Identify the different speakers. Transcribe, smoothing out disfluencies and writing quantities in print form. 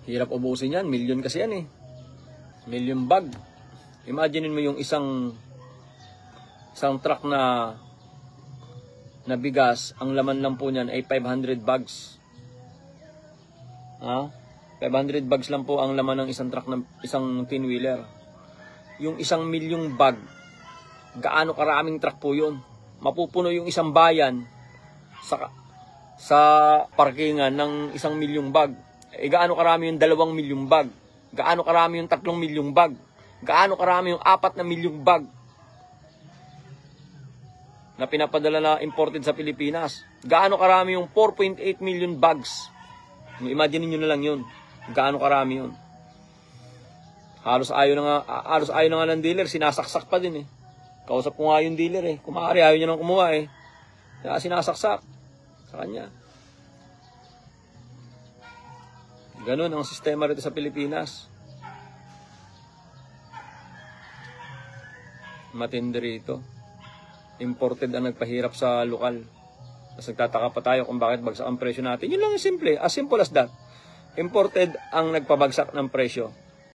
Speaker 1: Hirap ubusin yan. Million kasi yan eh. Million bag. Imagine mo yung isang truck na bigas, ang laman lang po niyan ay 500 bags. 500 bags lang po ang laman ng isang truck na isang 10-wheeler. Yung 1,000,000 bag, gaano karaming truck po yun? Mapupuno yung isang bayan sa parkingan ng 1,000,000 bag. Gaano karami yung 2,000,000 bag? Gaano karami yung 3,000,000 bag? Gaano karami yung 4,000,000 bag na pinapadala na imported sa Pilipinas? Gaano karami yung 4.8 million bags? Imagine niyo na lang yun. Gaano karami yun? Halos ayaw na nga ng dealer, sinasaksak pa din eh. Kausap ko nga yung dealer eh. Kung maaari, ayaw niya nang kumuha eh. Kaya sinasaksak sa kanya. Ganun ang sistema rito sa Pilipinas. Matindi rito. Imported ang nagpahirap sa lokal. Tapos nagtataka pa tayo kung bakit bagsak ang presyo natin. Yun lang yung simple. As simple as that. Imported ang nagpabagsak ng presyo.